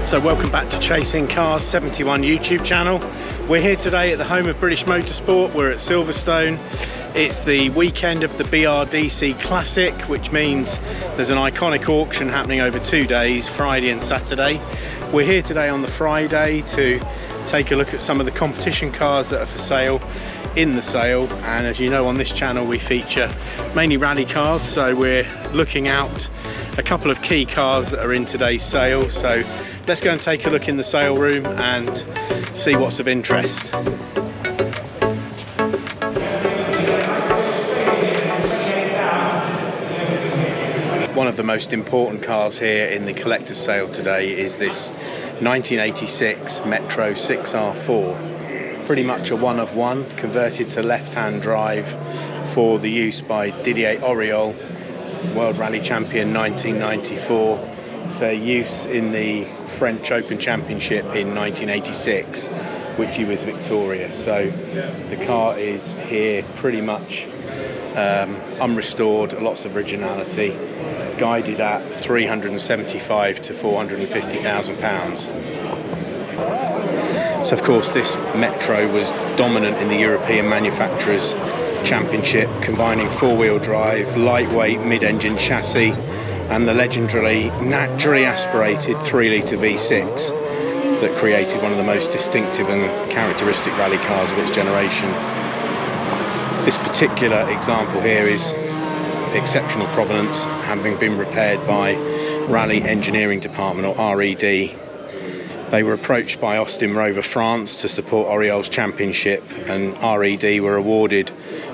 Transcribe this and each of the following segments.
So welcome back to Chasing Cars 71 YouTube channel. We're here today at the home of British Motorsport. We're at Silverstone. It's the weekend of the BRDC Classic, which means there's an iconic auction happening over 2 days, Friday and Saturday. We're here today on the Friday to take a look at some of the competition cars that are for sale in the sale. And as you know, on this channel we feature mainly rally cars, so we're looking out a couple of key cars that are in today's sale. So let's go and take a look in the sale room and see what's of interest. One of the most important cars here in the collector's sale today is this 1986 Metro 6R4. Pretty much a one of one, converted to left-hand drive for the use by Didier Auriol, World Rally Champion 1994, for use in the French Open Championship in 1986, which he was victorious. So the car is here pretty much unrestored, lots of originality, guided at 375 to 450,000 pounds. So of course this Metro was dominant in the European Manufacturers Championship, combining four-wheel drive, lightweight mid-engine chassis and the legendary naturally aspirated 3-litre V6 that created one of the most distinctive and characteristic rally cars of its generation. This particular example here is exceptional provenance, having been repaired by Rally Engineering Department, or RED. They were approached by Austin Rover France to support Auriol's championship, and RED were awarded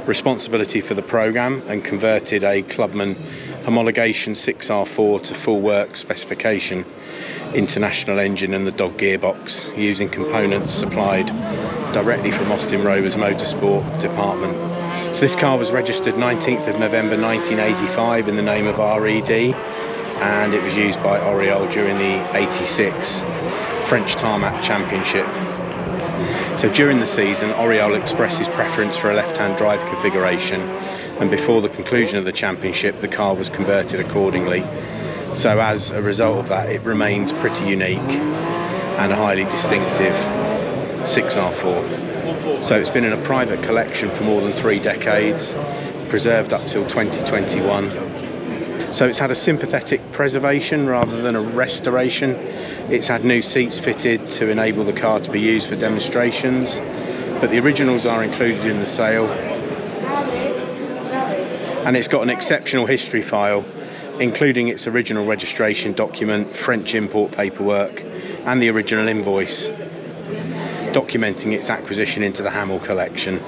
responsibility for the programme and converted a Clubman homologation 6R4 to full work specification international engine and the dog gearbox, using components supplied directly from Austin Rover's motorsport department. So this car was registered 19th of November 1985 in the name of RED, and it was used by Auriol during the 86 French Tarmac Championship. So during the season, Auriol expressed his preference for a left-hand drive configuration, and before the conclusion of the championship the car was converted accordingly. So as a result of that, it remains pretty unique and a highly distinctive 6R4. So it's been in a private collection for more than 3 decades, preserved up till 2021. So it's had a sympathetic preservation rather than a restoration. It's had new seats fitted to enable the car to be used for demonstrations, but the originals are included in the sale. And it's got an exceptional history file, including its original registration document, French import paperwork, and the original invoice, documenting its acquisition into the Hamel collection.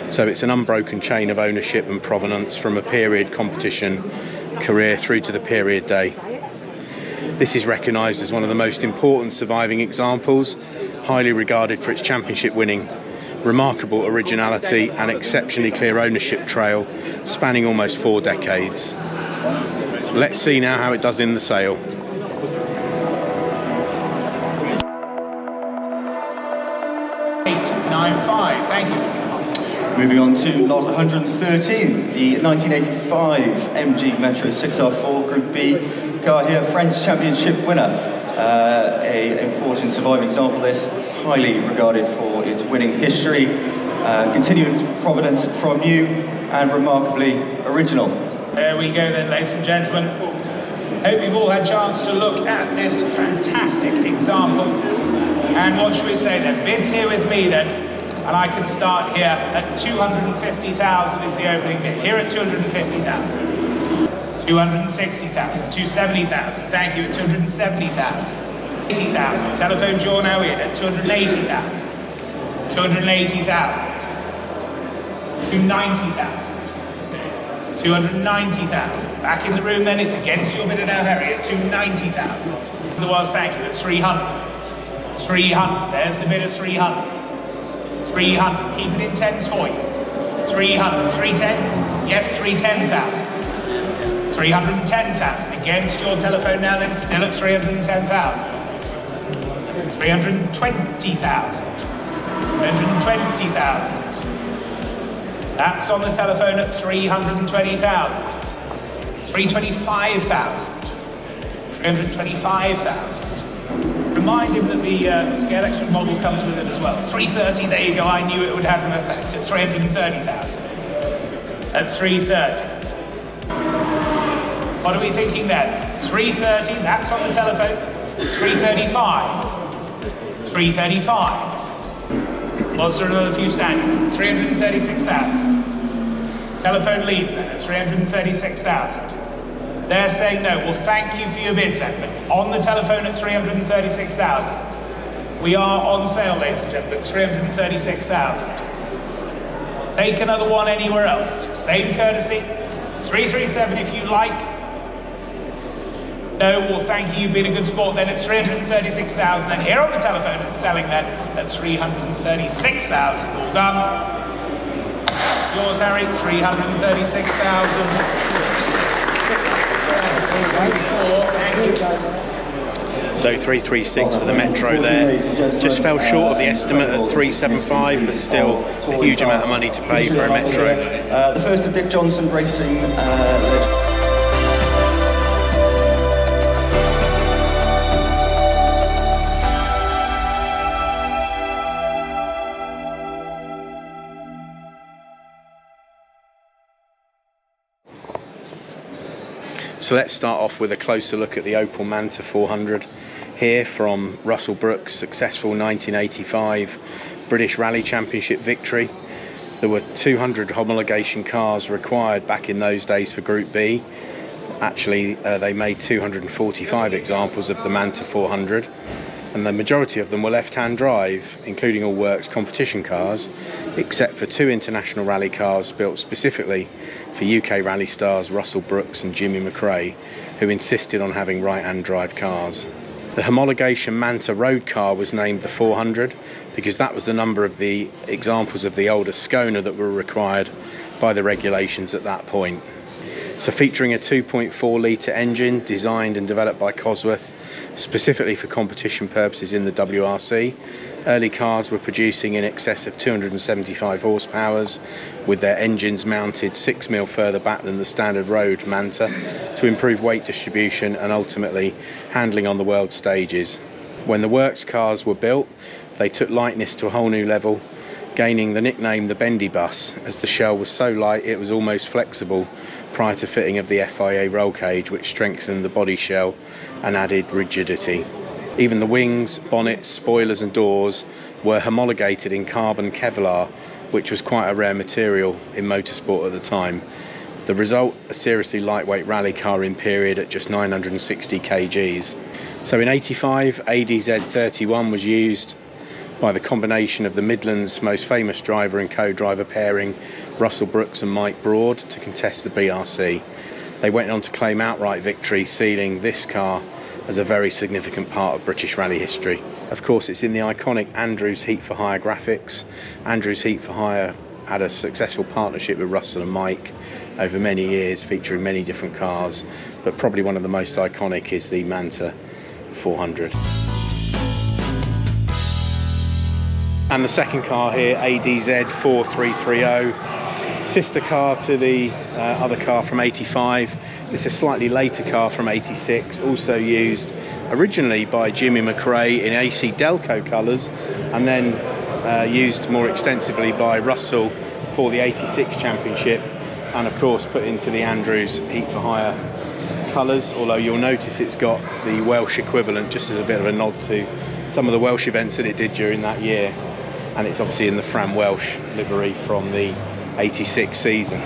So it's an unbroken chain of ownership and provenance from a period competition career through to the period day. This is recognised as one of the most important surviving examples, highly regarded for its championship winning, remarkable originality and exceptionally clear ownership trail spanning almost 4 decades. Let's see now how it does in the sale. Thank you. Moving on to lot 113, the 1985 MG Metro 6R4 Group B car here, French Championship winner. An important surviving example of this, highly regarded for its winning history, continuing provenance from new and remarkably original. There we go then, ladies and gentlemen. Hope you've all had a chance to look at this fantastic example. And what should we say then? Bids here with me then. And I can start here at 250,000 is the opening bid. Here at 250,000. 260,000, 270,000. Thank you, at 270,000. 80,000. Telephone draw now in at 280,000. 280,000. 290,000. 290,000. Back in the room then, it's against your bidder now, Harry, at 290,000. there was, thank you, at 300. 300, there's the bid of 300. 300, keep it in tens for you. 300, 310, yes, 310,000. 310,000, against your telephone now then, still at 310,000. 320,000. 320,000. That's on the telephone at 320,000. 325,000. 325,000. Remind him that the scale extra model comes with it as well. 330, there you go, I knew it would have an effect at 330,000. At 330. What are we thinking then? 330, that's on the telephone. 335. 335. Was there another few standing? 336,000. Telephone leads then at 336,000. They're saying no. Well, thank you for your bids then. But on the telephone at 336,000. We are on sale, ladies and gentlemen, 336,000. Take another one anywhere else. Same courtesy. 337 if you like. No, well, thank you. You've been a good sport then. It's 336,000. And here on the telephone, it's selling then at 336,000. All done. Yours, Harry, 336,000. So 336 for the Metro there. Just fell short of the estimate at 375, but still a huge amount of money to pay for a Metro. The first of Dick Johnson Racing. So let's start off with a closer look at the Opal Manta 400 here from Russell Brooks' successful 1985 British Rally Championship victory. There were 200 homologation cars required back in those days for Group B. Actually, they made 245 examples of the Manta 400, and the majority of them were left-hand drive, including all works competition cars, except for 2 international rally cars built specifically for UK rally stars Russell Brooks and Jimmy McRae, who insisted on having right-hand drive cars. The homologation Manta road car was named the 400 because that was the number of the examples of the older Skoda that were required by the regulations at that point. So featuring a 2.4 litre engine designed and developed by Cosworth specifically for competition purposes in the WRC, early cars were producing in excess of 275 horsepower with their engines mounted 6 mil further back than the standard road Manta to improve weight distribution and ultimately handling on the world stages. When the works cars were built, they took lightness to a whole new level, gaining the nickname the Bendy Bus, as the shell was so light it was almost flexible prior to fitting of the FIA roll cage, which strengthened the body shell and added rigidity. Even the wings, bonnets, spoilers and doors were homologated in carbon Kevlar, which was quite a rare material in motorsport at the time. The result, a seriously lightweight rally car in period at just 960 kgs. So in 85, ADZ 31 was used by the combination of the Midlands' most famous driver and co-driver pairing, Russell Brooks and Mike Broad, to contest the BRC. They went on to claim outright victory, sealing this car as a very significant part of British rally history. Of course, it's in the iconic Andrews Heat for Hire graphics. Andrews Heat for Hire had a successful partnership with Russell and Mike over many years, featuring many different cars, but probably one of the most iconic is the Manta 400. And the second car here, ADZ 4330, sister car to the other car from 85. It's a slightly later car from 86, also used originally by Jimmy McRae in AC Delco colours, and then used more extensively by Russell for the 86 championship, and of course put into the Andrews Heat for Hire colours, although you'll notice it's got the Welsh equivalent just as a bit of a nod to some of the Welsh events that it did during that year, and it's obviously in the Fram Welsh livery from the 86 season.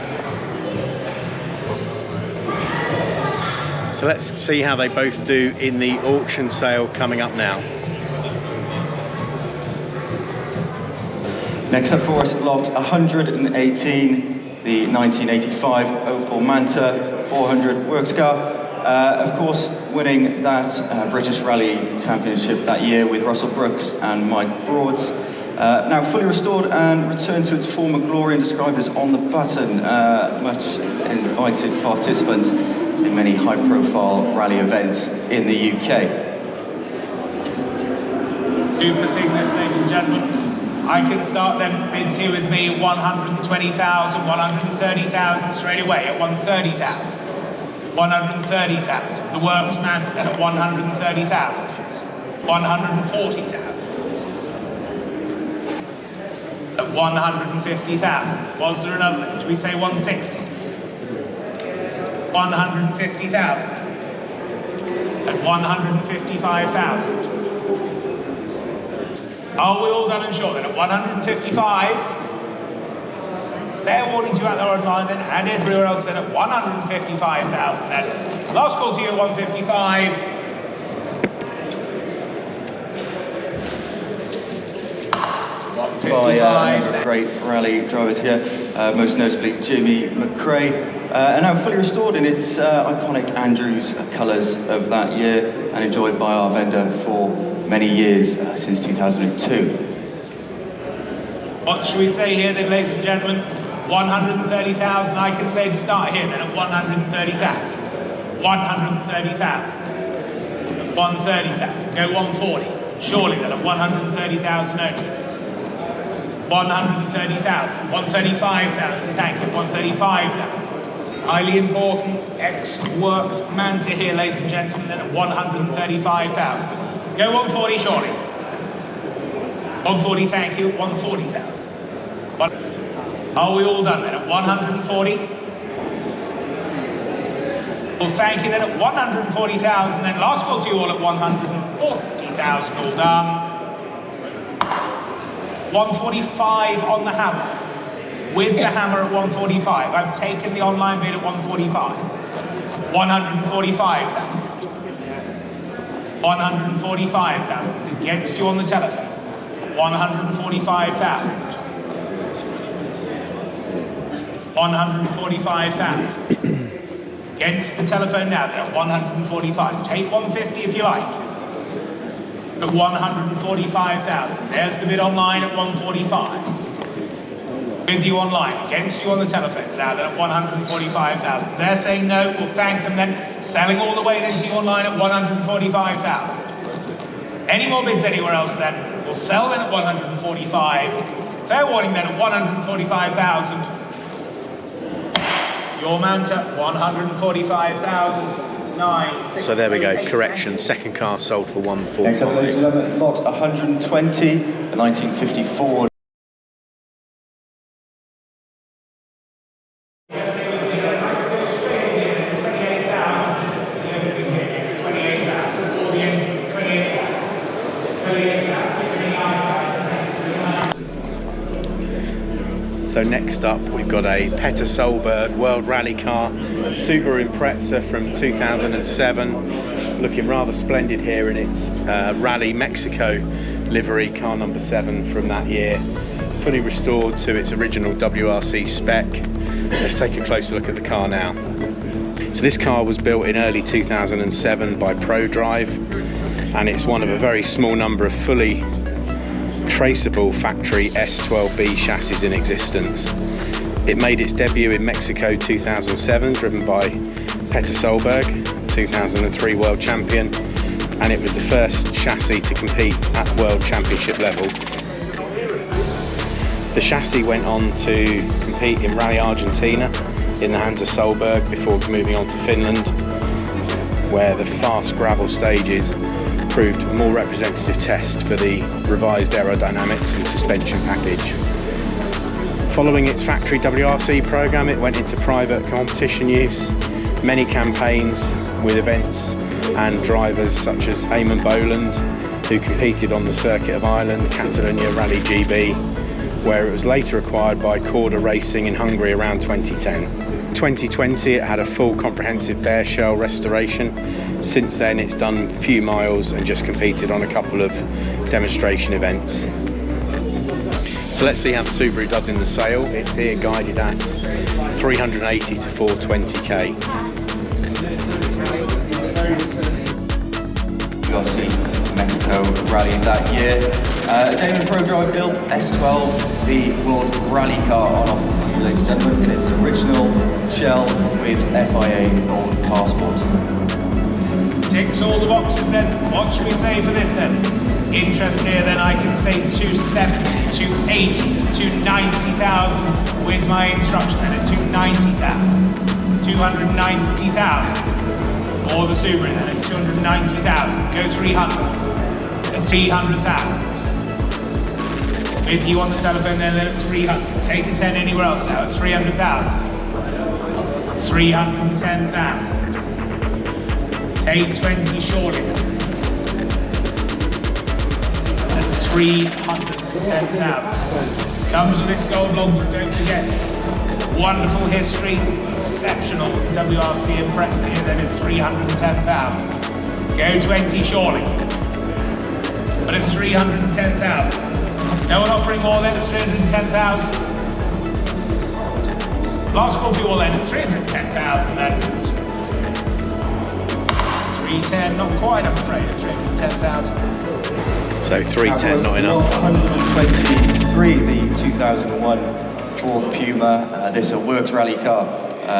So let's see how they both do in the auction sale coming up now. Next up for us, lot 118, the 1985 Opal Manta 400 works car. Of course, winning that British Rally Championship that year with Russell Brooks and Mike Broads. Now fully restored and returned to its former glory and described as on the button, much invited participant in many high-profile rally events in the UK. Super thing this, ladies and gentlemen. I can start them bids here with me, 120,000, 130,000 straight away at 130,000. 130,000. The Works Manta then at 130,000. 140,000. At 150,000. Was there another? Do we say 160? 150,000. At 155,000. Are we all done and short then? At 155. Fair warning to you out there online then, and everywhere else then at 155,000 then. Last call to you at 155. By great rally drivers here, most notably Jimmy McRae, and now fully restored in its iconic Andrews colours of that year, and enjoyed by our vendor for many years, since 2002. What should we say here then, ladies and gentlemen? 130,000, I can say to start here then at 130,000. 130,000. 130,000. Go 140. Surely then at 130,000 only. 130,000. 135,000. Thank you. 135,000. Highly important ex-Works Manta here, ladies and gentlemen, then at 135,000. Go 140, surely. 140, thank you. 140,000. Are we all done then at 140? Well, thank you then at 140,000. Then last call to you all at 140,000. All done. 145 on the hammer. With the hammer at 145. I've taken the online bid at 145. 145,000. 145,000. It's against you on the telephone. 145,000. 145,000. Against the telephone now, then at 145. Take 150 if you like. At 145,000. There's the bid online at 145. With you online, against you on the telephones now, then at 145,000. They're saying no, we'll thank them then. Selling all the way then to you online at 145,000. Any more bids anywhere else then? We'll sell then at 145. Fair warning then at 145,000. Your Manta, 145,000. So there we go, correction, second car sold for 145. Next up, ladies and gentlemen, lot 120, the 1954. So next up we've got a Petter Solberg World Rally car, Subaru Impreza from 2007, looking rather splendid here in its Rally Mexico livery, car number 7 from that year, fully restored to its original WRC spec. Let's take a closer look at the car now. So this car was built in early 2007 by Prodrive, and it's one of a very small number of fully traceable factory S12B chassis in existence. It made its debut in Mexico 2007, driven by Petter Solberg, 2003 world champion, and it was the first chassis to compete at world championship level. The chassis went on to compete in Rally Argentina in the hands of Solberg before moving on to Finland, where the fast gravel stages proved a more representative test for the revised aerodynamics and suspension package. Following its factory WRC program, it went into private competition use, many campaigns with events and drivers such as Eamon Boland, who competed on the circuit of Ireland, Catalonia Rally GB, where it was later acquired by Corda Racing in Hungary around 2010. 2020 it had a full comprehensive bare shell restoration. Since then it's done a few miles and just competed on a couple of demonstration events. So let's see how the Subaru does in the sale. It's here guided at 380 to 420k. Mexico rally that year. Damon Prodrive built S12, the world rally car on offer, ladies and gentlemen, in its original shell with FIA or passport. Ticks all the boxes then. What should we say for this then? Interest here then, I can say 270, 280, 290,000 with my instruction then at 290,000. 290,000. Or the Subaru then at 290,000. Go 300. At 300,000. With you on the telephone then at 300. Take a 10 anywhere else now. It's 300,000. 310,000. Take 20 shortly. That's 310,000. Comes with its gold logo, don't forget. Wonderful history, exceptional WRC Impreza here, then it's 310,000. Go 20 surely. But it's 310,000. No one offering more then, it's 310,000. Last call to you all then, it's 310,000 then. 310, not quite I'm afraid, it's 310,000. So 310 not enough. 123, the 2001 Ford Puma. This is a works rally car,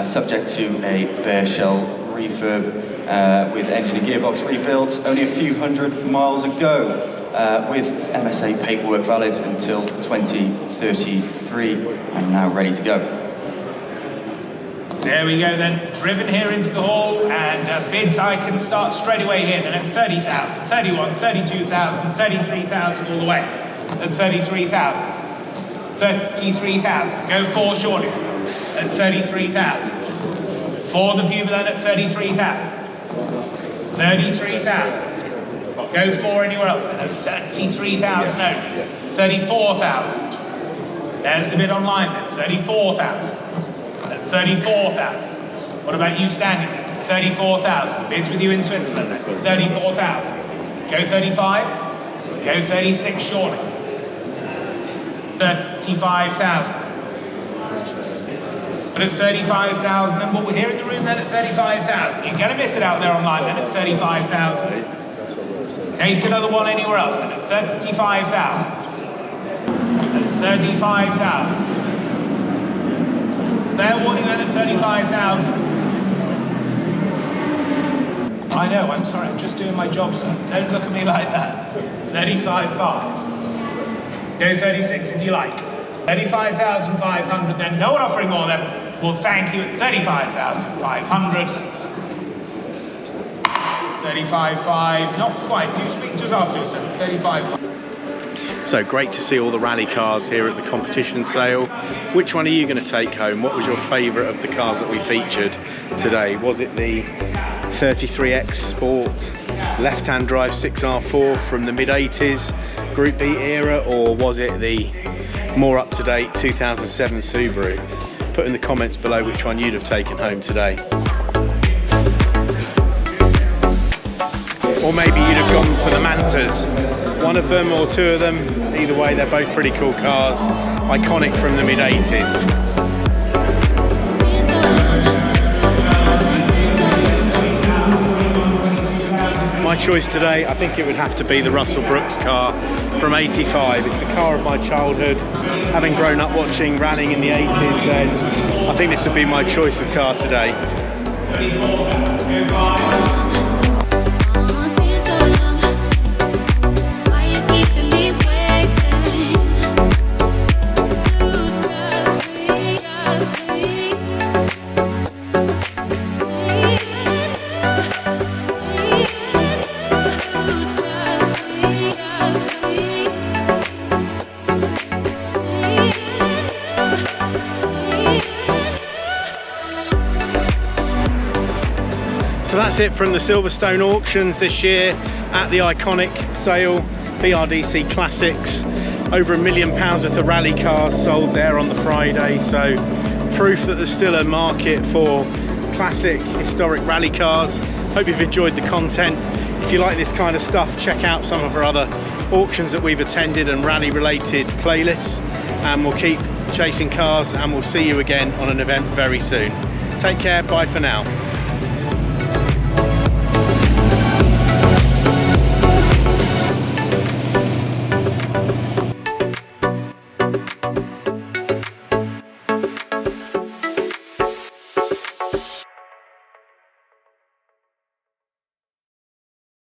subject to a bare shell refurb with engine and gearbox rebuilds only a few hundred miles ago, with MSA paperwork valid until 2033 and now ready to go. There we go then, driven here into the hall, and bids I can start straight away here then at 30,000, 31, 32,000, 33,000 all the way, at 33,000, 33,000, go 4 shortly, at 33,000, for the Puma then at 33,000, 33,000, go 4 anywhere else then at 33,000 only, 34,000, there's the bid online then, 34,000. 34,000. What about you standing there? 34,000. Bids with you in Switzerland then. 34,000. Go 35. Go 36 shortly. 35,000. But at 35,000, and what we're here in the room then at 35,000. You're going to miss it out there online then at 35,000. Take another one anywhere else then at 35,000. At 35,000. Fair warning then at 35,000. I know, I'm sorry, I'm just doing my job, sir. Don't look at me like that. 35,500. Go 36 if you like. 35,500 then. No one offering more then. Well, thank you at 35,500. 35,500. Not quite. Do speak to us afterwards, sir. 35,500. So great to see all the rally cars here at the competition sale. Which one are you going to take home? What was your favourite of the cars that we featured today? Was it the 33X Sport left-hand drive 6R4 from the mid-80s Group B era, or was it the more up-to-date 2007 Subaru? Put in the comments below which one you'd have taken home today. Or maybe you'd have gone for the Mantas. One of them or two of them, either way they're both pretty cool cars, iconic from the mid-80s. My choice today, I think it would have to be the Russell Brooks car from '85. It's the car of my childhood. Having grown up watching rallying in the '80s then, I think this would be my choice of car today. So that's it from the Silverstone auctions this year at the iconic sale, BRDC Classics. Over £1 million worth of rally cars sold there on the Friday, so proof that there's still a market for classic historic rally cars. Hope you've enjoyed the content. If you like this kind of stuff, check out some of our other auctions that we've attended and rally related playlists, and we'll keep chasing cars, and we'll see you again on an event very soon. Take care, bye for now.